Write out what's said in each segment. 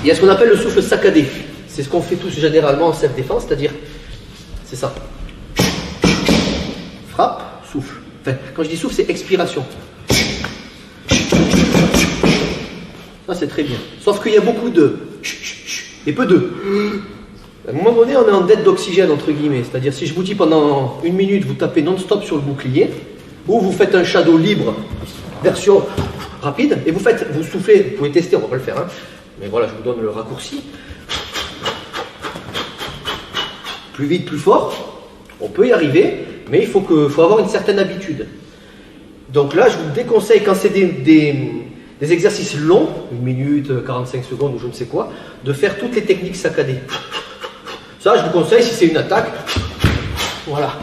Il y a ce qu'on appelle le souffle saccadé. C'est ce qu'on fait tous généralement en self-défense, c'est-à-dire, c'est ça. Frappe, souffle. Enfin, quand je dis souffle, c'est expiration. Ça, c'est très bien. Sauf qu'il y a beaucoup de et peu de. À un moment donné, on est en dette d'oxygène, entre guillemets. C'est-à-dire, si je vous dis pendant 1 minute, vous tapez non-stop sur le bouclier, ou vous faites un shadow libre, version rapide, et vous soufflez, vous pouvez tester, on va pas le faire, hein. Mais voilà, je vous donne le raccourci. Plus vite, plus fort, on peut y arriver, mais il faut avoir une certaine habitude. Donc là, je vous déconseille, quand c'est des exercices longs, 1 minute, 45 secondes ou je ne sais quoi, de faire toutes les techniques saccadées. Ça, je vous conseille si c'est une attaque. Voilà.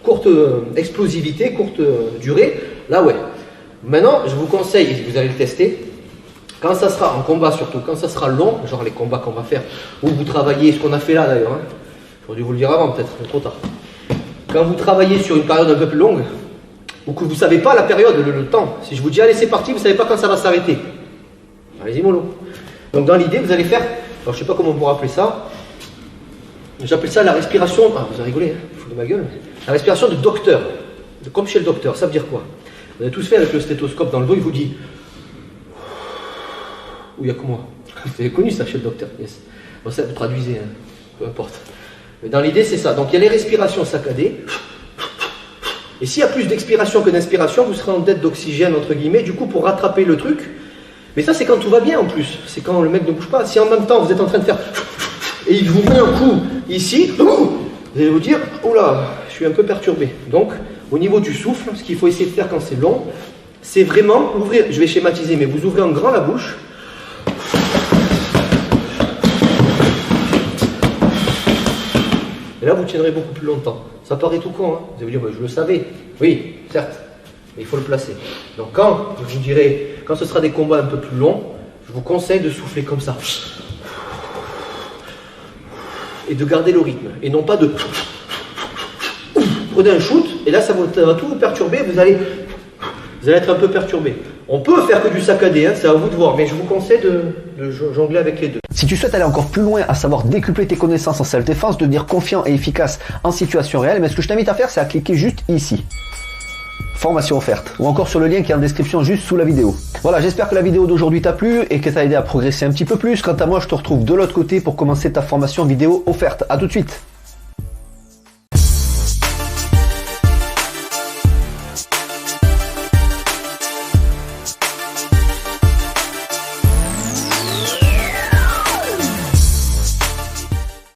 Courte explosivité, courte durée. Là, ouais. Maintenant, je vous conseille, et vous allez le tester, quand ça sera en combat surtout, quand ça sera long, genre les combats qu'on va faire, où vous travaillez, ce qu'on a fait là d'ailleurs, hein. J'aurais dû vous le dire avant peut-être, mais trop tard. Quand vous travaillez sur une période un peu plus longue, ou que vous ne savez pas la période, le temps, si je vous dis allez c'est parti, vous ne savez pas quand ça va s'arrêter. Allez-y mollo. Donc dans l'idée, vous allez faire, alors je ne sais pas comment vous rappeler ça, j'appelle ça la respiration, ah, vous avez rigolé, hein, fou de ma gueule, la respiration de docteur, comme chez le docteur, ça veut dire quoi? Vous avez tous fait avec le stéthoscope dans le dos, il vous dit, où il y a que moi. Vous avez connu ça chez le docteur, yes. Bon ça vous traduisez, hein, peu importe. Mais dans l'idée c'est ça, donc il y a les respirations saccadées, et s'il y a plus d'expiration que d'inspiration, vous serez en dette d'oxygène entre guillemets, du coup pour rattraper le truc, mais ça c'est quand tout va bien en plus, c'est quand le mec ne bouge pas, si en même temps vous êtes en train de faire, et il vous met un coup ici, vous allez vous dire, oula, je suis un peu perturbé. Donc, au niveau du souffle, ce qu'il faut essayer de faire quand c'est long, c'est vraiment ouvrir, je vais schématiser, mais vous ouvrez en grand la bouche. Et là, vous tiendrez beaucoup plus longtemps. Ça paraît tout con, hein. Vous allez vous dire, bah, je le savais. Oui, certes, mais il faut le placer. Donc quand, je vous dirai, quand ce sera des combats un peu plus longs, je vous conseille de souffler comme ça. Et de garder le rythme, et non pas de prenez un shoot, et là ça va tout vous perturber, vous allez être un peu perturbé. On peut faire que du saccadé, hein, c'est à vous de voir, mais je vous conseille de jongler avec les deux. Si tu souhaites aller encore plus loin, à savoir décupler tes connaissances en self-défense, devenir confiant et efficace en situation réelle, mais ce que je t'invite à faire, c'est à cliquer juste ici. Formation offerte, ou encore sur le lien qui est en description juste sous la vidéo. Voilà, j'espère que la vidéo d'aujourd'hui t'a plu et que t'a aidé à progresser un petit peu plus. Quant à moi, je te retrouve de l'autre côté pour commencer ta formation vidéo offerte. À tout de suite.